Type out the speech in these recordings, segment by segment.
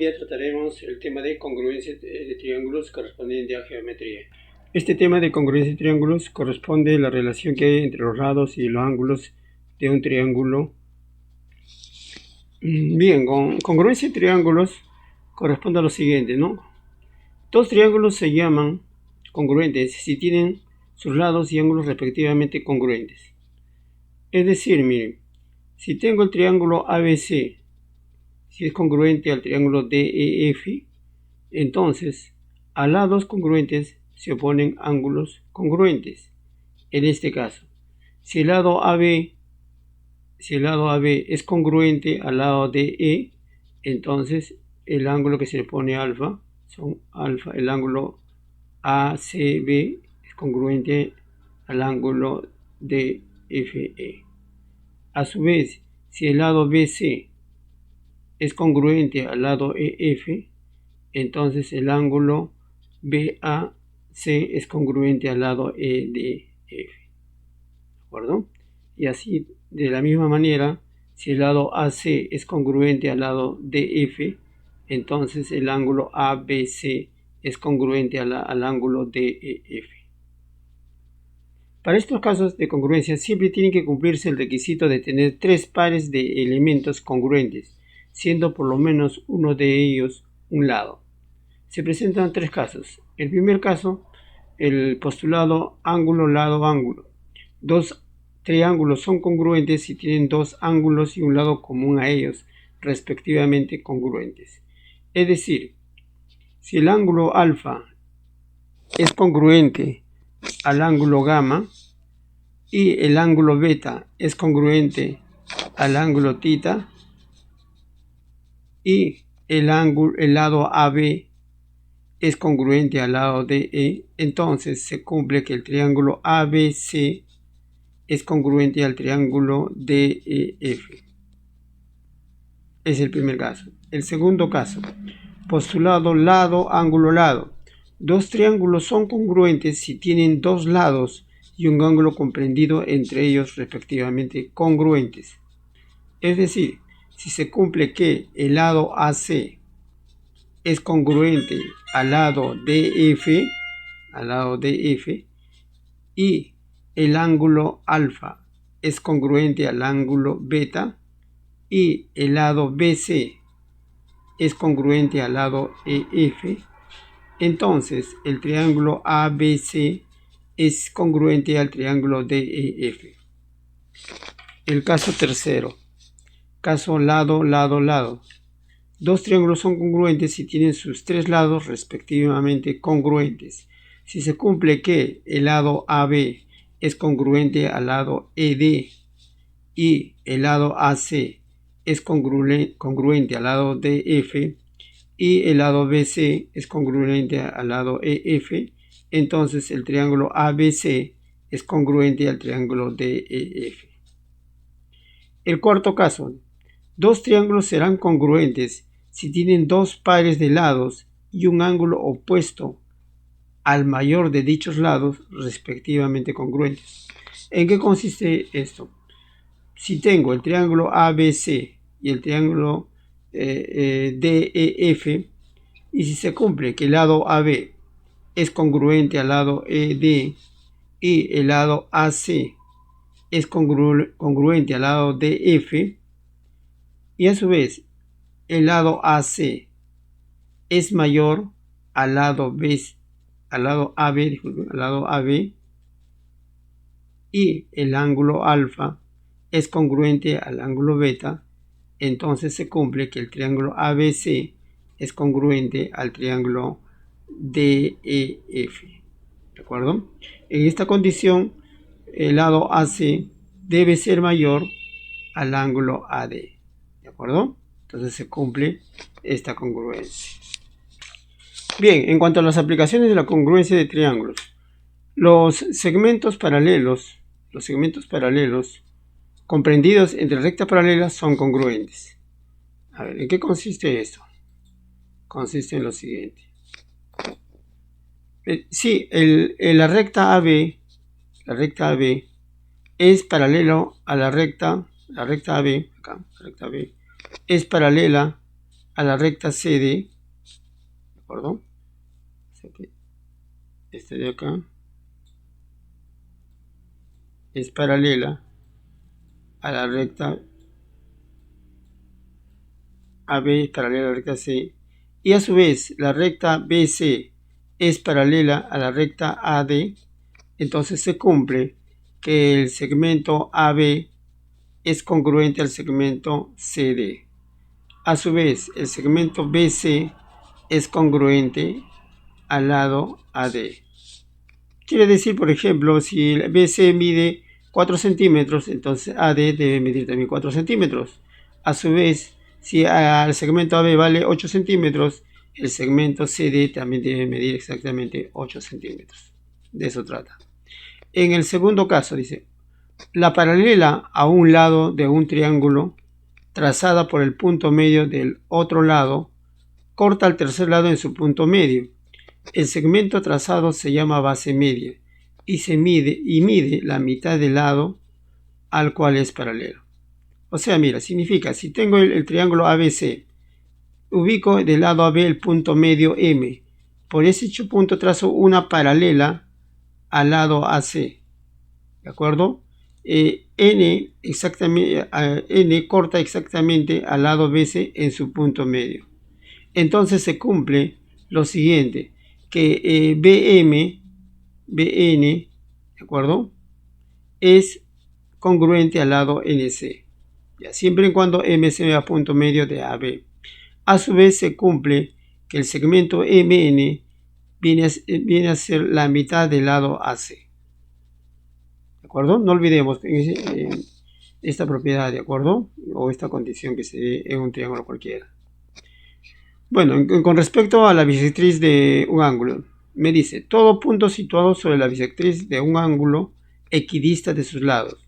día trataremos el tema de congruencia de triángulos correspondiente a geometría. Este tema de congruencia de triángulos corresponde a la relación que hay entre los lados y los ángulos de un triángulo. Bien, con congruencia de triángulos corresponde a lo siguiente, ¿no? Dos triángulos se llaman congruentes si tienen sus lados y ángulos respectivamente congruentes. Es decir, miren, si tengo el triángulo ABC, si es congruente al triángulo DEF, entonces a lados congruentes se oponen ángulos congruentes. En este caso, si el lado AB es congruente al lado DE, entonces el ángulo que se le pone alfa son alfa. El ángulo ACB es congruente al ángulo DFE. A su vez, si el lado BC es congruente al lado EF, entonces el ángulo BAC es congruente al lado EDF. ¿De acuerdo? Y así, de la misma manera, si el lado AC es congruente al lado DF, entonces el ángulo ABC es congruente al ángulo DEF. Para estos casos de congruencia siempre tiene que cumplirse el requisito de tener tres pares de elementos congruentes, siendo por lo menos uno de ellos un lado. Se presentan tres casos. El primer caso, el postulado ángulo, lado, ángulo. Dos triángulos son congruentes si tienen dos ángulos y un lado común a ellos, respectivamente congruentes. Es decir, si el ángulo alfa es congruente al ángulo gamma y el ángulo beta es congruente al ángulo tita y el lado AB es congruente al lado DE, entonces se cumple que el triángulo ABC es congruente al triángulo DEF. Es el primer caso. El segundo caso, postulado lado, ángulo, lado. Dos triángulos son congruentes si tienen dos lados y un ángulo comprendido entre ellos respectivamente congruentes. Es decir, si se cumple que el lado AC es congruente al lado DF, y el ángulo alfa es congruente al ángulo beta y el lado BC es congruente al lado EF, entonces el triángulo ABC es congruente al triángulo DEF. El caso tercero, caso lado, lado, lado. Dos triángulos son congruentes si tienen sus tres lados respectivamente congruentes. Si se cumple que el lado AB es congruente al lado ED y el lado AC es congruente al lado DF y el lado BC es congruente al lado EF, entonces el triángulo ABC es congruente al triángulo DEF. El cuarto caso, dos triángulos serán congruentes si tienen dos pares de lados y un ángulo opuesto al mayor de dichos lados respectivamente congruentes. ¿En qué consiste esto? Si tengo el triángulo ABC y el triángulo DEF, y si se cumple que el lado AB es congruente al lado ED y el lado AC es congruente al lado DF, y a su vez el lado AC es mayor al lado AB, y el ángulo alfa es congruente al ángulo beta, entonces se cumple que el triángulo ABC es congruente al triángulo DEF. ¿De acuerdo? En esta condición, el lado AC debe ser mayor al ángulo AD. ¿De acuerdo? Entonces se cumple esta congruencia. Bien, en cuanto a las aplicaciones de la congruencia de triángulos, los segmentos paralelos comprendidos entre rectas paralelas son congruentes. A ver, ¿en qué consiste esto? Consiste en lo siguiente. Si la recta AB es paralelo a la recta AB, es paralela a la recta CD, ¿de acuerdo? Este de acá es paralela a la recta AB, paralela a la recta C, y a su vez la recta BC es paralela a la recta AD, entonces se cumple que el segmento AB es congruente al segmento CD. A su vez, el segmento BC es congruente al lado AD. Quiere decir, por ejemplo, si el BC mide 4 centímetros, entonces AD debe medir también 4 centímetros. A su vez, si el segmento AB vale 8 centímetros, el segmento CD también debe medir exactamente 8 centímetros. De eso trata. En el segundo caso, dice, la paralela a un lado de un triángulo trazada por el punto medio del otro lado corta al tercer lado en su punto medio. El segmento trazado se llama base media y mide la mitad del lado al cual es paralelo. O sea, mira, significa, si tengo el triángulo ABC, ubico del lado AB el punto medio M. Por ese hecho punto trazo una paralela al lado AC. ¿De acuerdo? N corta exactamente al lado BC en su punto medio. Entonces se cumple lo siguiente, que BN, ¿de acuerdo? Es congruente al lado NC, ya, siempre y cuando MC vea punto medio de AB. A su vez se cumple que el segmento MN viene a ser la mitad del lado AC. ¿De acuerdo? No olvidemos esta propiedad, ¿de acuerdo? O esta condición que se ve en un triángulo cualquiera. Bueno, con respecto a la bisectriz de un ángulo, me dice, todo punto situado sobre la bisectriz de un ángulo equidista de sus lados.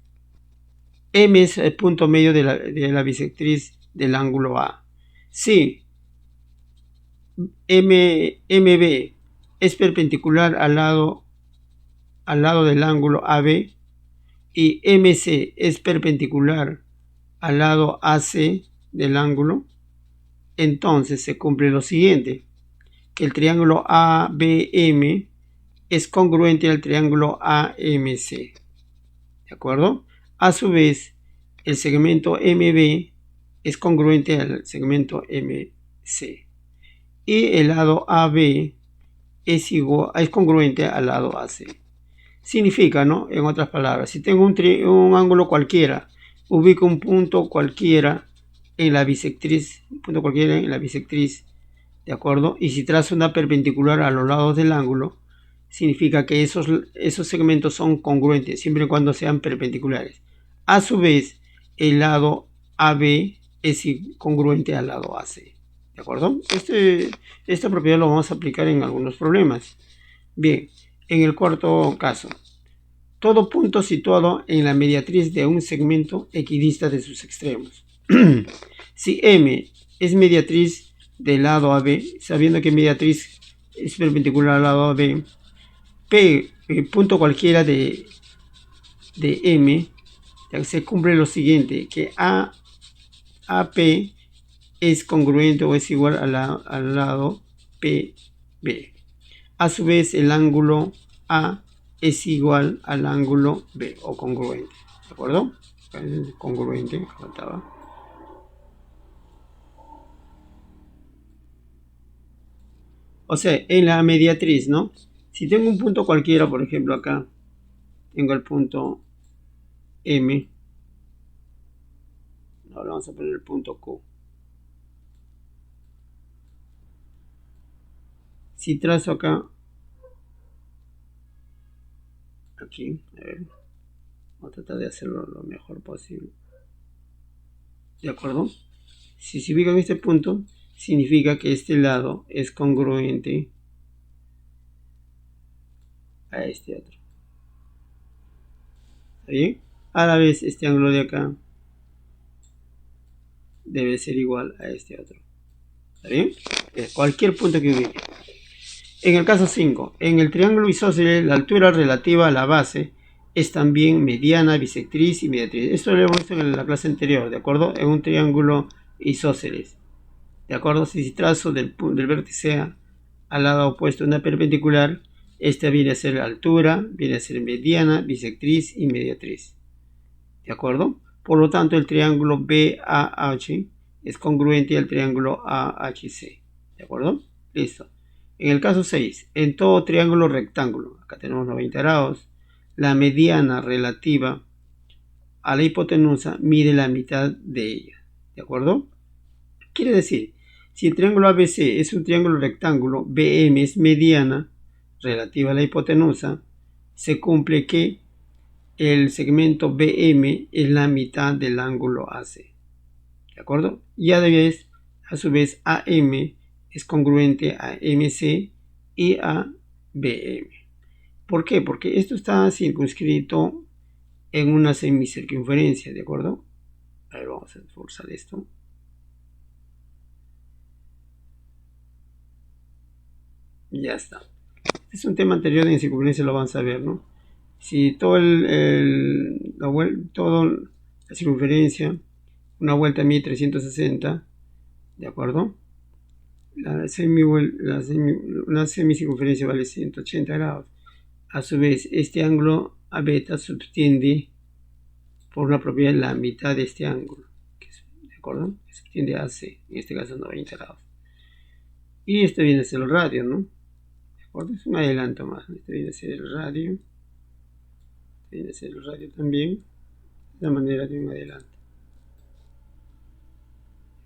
M es el punto medio de la bisectriz del ángulo A. Si MB es perpendicular al lado del ángulo AB y MC es perpendicular al lado AC del ángulo, entonces se cumple lo siguiente, que el triángulo ABM es congruente al triángulo AMC. ¿De acuerdo? A su vez, el segmento MB es congruente al segmento MC. Y el lado AB es congruente al lado AC. Significa, ¿no? En otras palabras, si tengo un ángulo cualquiera, ubico un punto cualquiera en la bisectriz, ¿de acuerdo? Y si trazo una perpendicular a los lados del ángulo, significa que esos segmentos son congruentes, siempre y cuando sean perpendiculares. A su vez, el lado AB es congruente al lado AC. ¿De acuerdo? Esta propiedad lo vamos a aplicar en algunos problemas. Bien, en el cuarto caso, todo punto situado en la mediatriz de un segmento equidista de sus extremos. Si M es mediatriz del lado AB, sabiendo que mediatriz es perpendicular al lado AB, P, punto cualquiera de M, se cumple lo siguiente, que AP es congruente o es igual al lado PB. A su vez, el ángulo A es igual al ángulo B o congruente. ¿De acuerdo? Congruente, faltaba. O sea, en la mediatriz, ¿no? Si tengo un punto cualquiera, por ejemplo, acá tengo el punto M. Ahora vamos a poner el punto Q. Si trazo acá, aquí, a ver, voy a tratar de hacerlo lo mejor posible. ¿De acuerdo? Si se ubica en este punto, significa que este lado es congruente a este otro. ¿Está bien? A la vez, este ángulo de acá debe ser igual a este otro. ¿Está bien? Cualquier punto que ubique. En el caso 5, en el triángulo isósceles, la altura relativa a la base es también mediana, bisectriz y mediatriz. Esto lo hemos visto en la clase anterior, ¿de acuerdo? En un triángulo isósceles. ¿De acuerdo? Si trazo del vértice A al lado opuesto una perpendicular, esta viene a ser altura, viene a ser mediana, bisectriz y mediatriz. ¿De acuerdo? Por lo tanto, el triángulo BAH es congruente al triángulo AHC. ¿De acuerdo? Listo. En el caso 6, en todo triángulo rectángulo, acá tenemos 90 grados, la mediana relativa a la hipotenusa mide la mitad de ella. ¿De acuerdo? Quiere decir, si el triángulo ABC es un triángulo rectángulo, BM es mediana relativa a la hipotenusa, se cumple que el segmento BM es la mitad del ángulo AC. ¿De acuerdo? Y a su vez AM es congruente a MC y a BM. ¿Por qué? Porque esto está circunscrito en una semicircunferencia, ¿de acuerdo? A ver, vamos a forzar esto. Ya está. Este es un tema anterior, en circunferencia lo vamos a ver, ¿no? Si todo la circunferencia, una vuelta mide 360, ¿de acuerdo? Una semicircunferencia vale 180 grados. A su vez, este ángulo a beta subtiende por una propiedad la mitad de este ángulo, ¿de acuerdo? Subtiende a AC, en este caso 90 grados. Y este viene a ser el radio, ¿no? ¿De acuerdo? Es un adelanto más. Este viene a ser el radio. Este viene a ser el radio también. De la manera de un adelanto.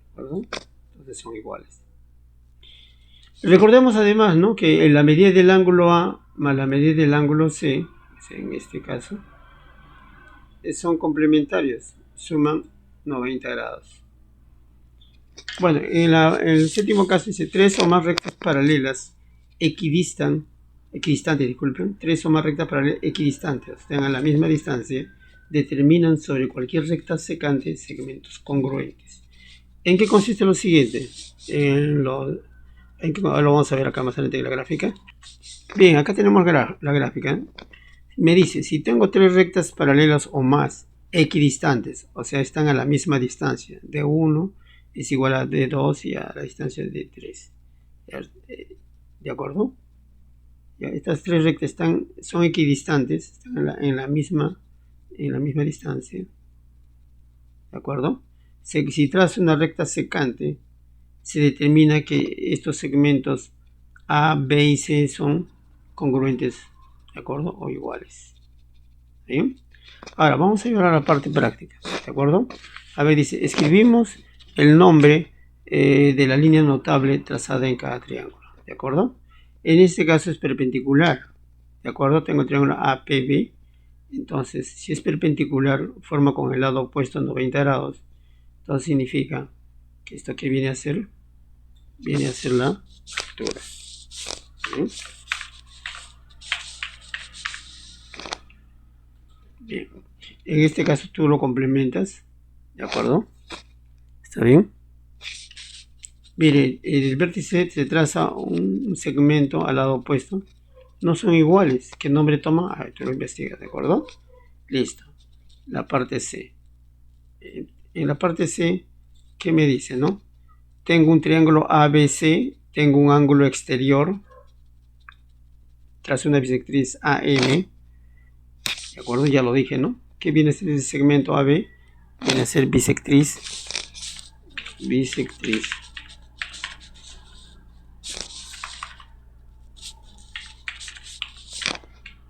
¿De acuerdo? Entonces son iguales. Recordemos además, ¿no?, que la medida del ángulo A más la medida del ángulo C, en este caso, son complementarios, suman 90 grados. Bueno, en el séptimo caso dice 3 o más rectas paralelas equidistantes, disculpen, 3 o más rectas paralelas equidistantes, están a la misma distancia, determinan sobre cualquier recta secante segmentos congruentes. ¿En qué consiste lo siguiente? Lo vamos a ver acá más adelante en la gráfica. Bien, acá tenemos la gráfica. Me dice, si tengo 3 rectas paralelas o más equidistantes, o sea, están a la misma distancia, de 1 es igual a de 2 y a la distancia de 3. ¿De acuerdo? Ya, estas 3 rectas son equidistantes, están en la misma distancia. ¿De acuerdo? Si trazo una recta secante, se determina que estos segmentos A, B y C son congruentes, ¿de acuerdo? O iguales. ¿Sí? Ahora vamos a llevar a la parte práctica, ¿de acuerdo? A ver, dice, escribimos el nombre de la línea notable trazada en cada triángulo, ¿de acuerdo? En este caso es perpendicular, ¿de acuerdo? Tengo el triángulo APB, entonces si es perpendicular forma con el lado opuesto 90 grados, entonces significa que esto que viene a ser la altura. ¿Sí? Bien, en este caso tú lo complementas, ¿de acuerdo? ¿Está bien? Mire, el vértice se traza un segmento al lado opuesto. No son iguales. ¿Qué nombre toma? Ah, tú lo investigas, ¿de acuerdo? Listo. La parte C. En la parte C, ¿qué me dice, no? Tengo un triángulo ABC, tengo un ángulo exterior, trazo una bisectriz AM, ¿de acuerdo? Ya lo dije, ¿no? ¿Qué viene a ser ese segmento AB? Viene a ser bisectriz.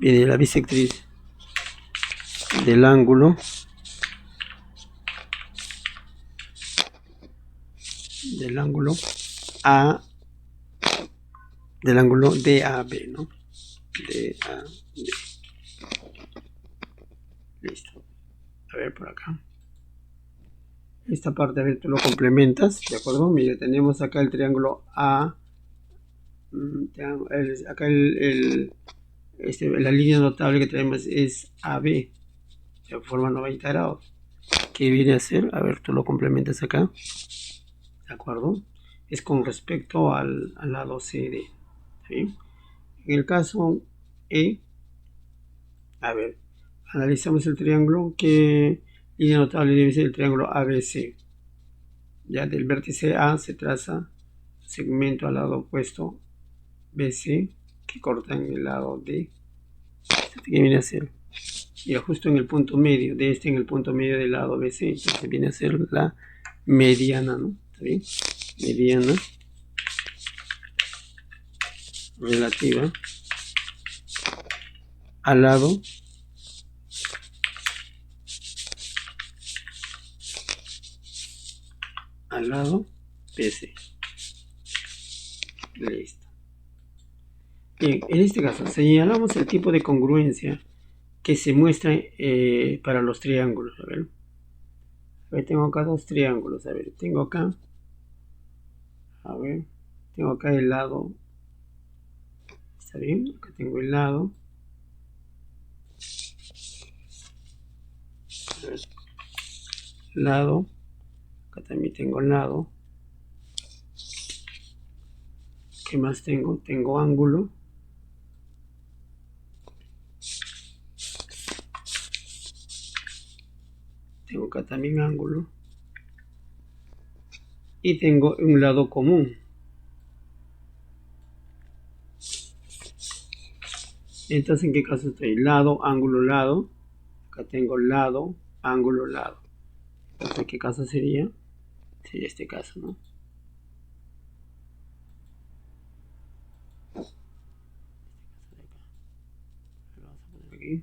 Viene la bisectriz del ángulo DAB, ¿no? DAB. Listo. A ver por acá. Esta parte, a ver, tú lo complementas, ¿de acuerdo? Mira, tenemos acá el triángulo A. Acá la línea notable que tenemos es AB, de forma 90 grados. ¿Qué viene a ser? A ver, tú lo complementas acá, ¿de acuerdo? Es con respecto al lado CD, ¿sí? En el caso E, a ver, analizamos el triángulo. ¿Qué línea notable debe ser el triángulo ABC? Ya del vértice A se traza segmento al lado opuesto BC que corta en el lado D. ¿Qué viene a ser? Y justo en el punto medio de en el punto medio del lado BC, entonces viene a ser la mediana, ¿no? ¿Está bien? Mediana relativa al lado BC. Listo. Bien, en este caso señalamos el tipo de congruencia que se muestra para los triángulos. A ver, tengo acá dos triángulos. A ver, tengo acá el lado. ¿Está bien? Acá tengo el lado. A ver, lado. Acá también tengo el lado. ¿Qué más tengo? Tengo ángulo. Tengo acá también ángulo. Y tengo un lado común. Entonces, ¿en qué caso estoy? Lado, ángulo, lado. Acá tengo lado, ángulo, lado. Entonces, ¿qué caso sería? Sería este caso, ¿no? Vamos a poner aquí.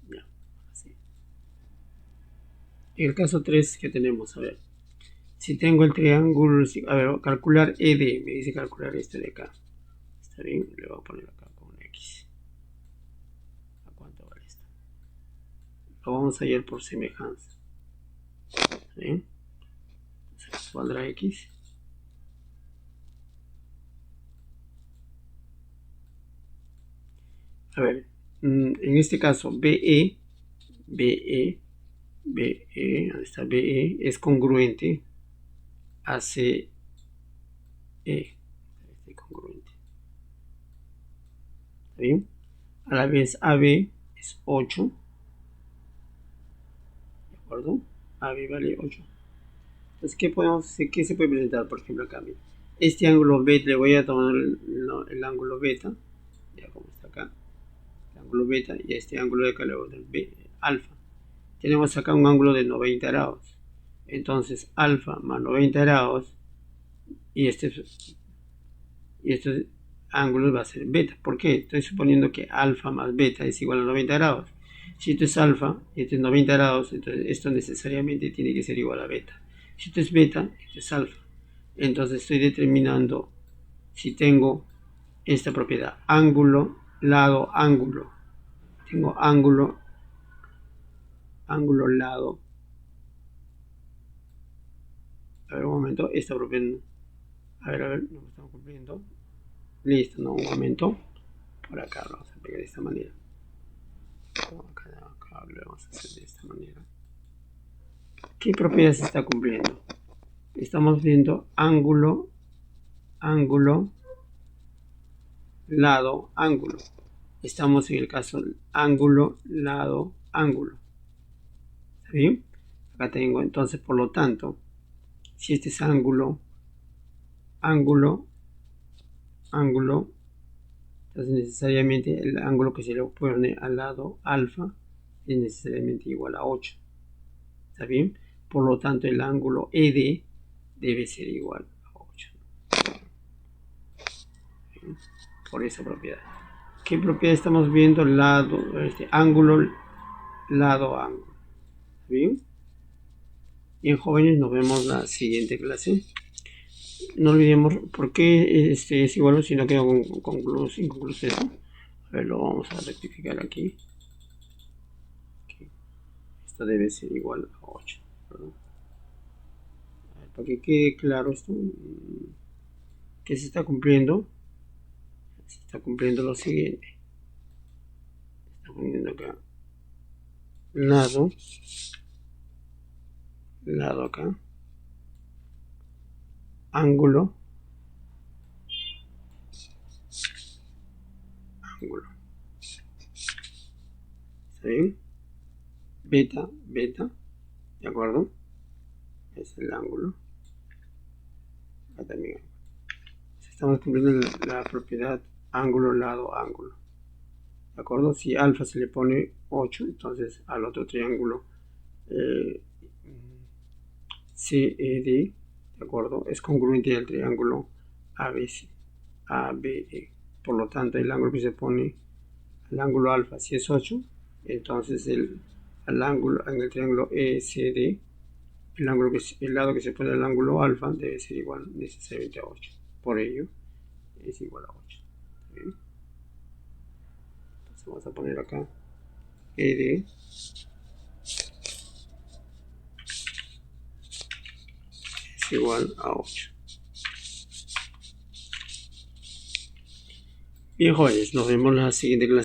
Ya, así. En el caso 3 que tenemos, a ver. Si tengo el triángulo, a ver, calcular ED, me dice calcular este de acá. Está bien, le voy a poner acá con un X. ¿A cuánto vale esto? Lo vamos a hallar por semejanza. ¿Está bien? Entonces valdrá X. A ver, en este caso BE, ¿dónde está BE? Es congruente a CE. Este congruente. ¿Está bien? A la vez AB es 8. ¿De acuerdo? AB vale 8. Entonces, ¿qué se puede presentar? Por ejemplo, acá, mira. Este ángulo beta, le voy a tomar el ángulo beta, ya como está acá, el ángulo beta, y este ángulo de acá le voy a dar alfa. Tenemos acá un ángulo de 90 grados. Entonces, alfa más 90 grados, y este ángulo va a ser beta. ¿Por qué? Estoy suponiendo que alfa más beta es igual a 90 grados. Si esto es alfa y esto es 90 grados, entonces esto necesariamente tiene que ser igual a beta. Si esto es beta, esto es alfa. Entonces estoy determinando si tengo esta propiedad, ángulo, lado, ángulo. Tengo ángulo, lado. A ver, un momento, esta propiedad. A ver, no estamos cumpliendo. Listo, no, un momento. Por acá lo vamos a pegar de esta manera. Acá lo vamos a hacer de esta manera. ¿Qué propiedad se está cumpliendo? Estamos viendo ángulo, lado, ángulo. Estamos en el caso ángulo, lado, ángulo. ¿Está bien? Acá tengo, entonces, por lo tanto, si este es ángulo, entonces necesariamente el ángulo que se le pone al lado alfa es necesariamente igual a 8. ¿Está bien? Por lo tanto, el ángulo ED debe ser igual a 8. ¿Bien? Por esa propiedad. ¿Qué propiedad estamos viendo? Ángulo, lado, ángulo. ¿Bien? Bien, jóvenes, nos vemos la siguiente clase. No olvidemos por qué es igual o si no queda inconcluso eso. A ver, lo vamos a rectificar aquí. Esto debe ser igual a 8. ¿Verdad? A ver, para que quede claro esto, que se está cumpliendo. Se está cumpliendo lo siguiente. Está poniendo acá lado acá, ángulo, ¿está bien? beta, ¿de acuerdo? Es el ángulo. Acá también. Estamos cumpliendo la propiedad ángulo, lado, ángulo. ¿De acuerdo? Si alfa se le pone 8, entonces al otro triángulo CED, ¿de acuerdo? Es congruente al triángulo ABC, ABE. Por lo tanto, el ángulo que se pone al ángulo alfa, si es 8, entonces al ángulo en el triángulo ECD, el lado que se pone al ángulo alfa debe ser igual necesariamente a 8. Por ello, es igual a 8. ¿Bien? Entonces vamos a poner acá ED es igual a 8. Bien, jóvenes, nos vemos en la siguiente clase.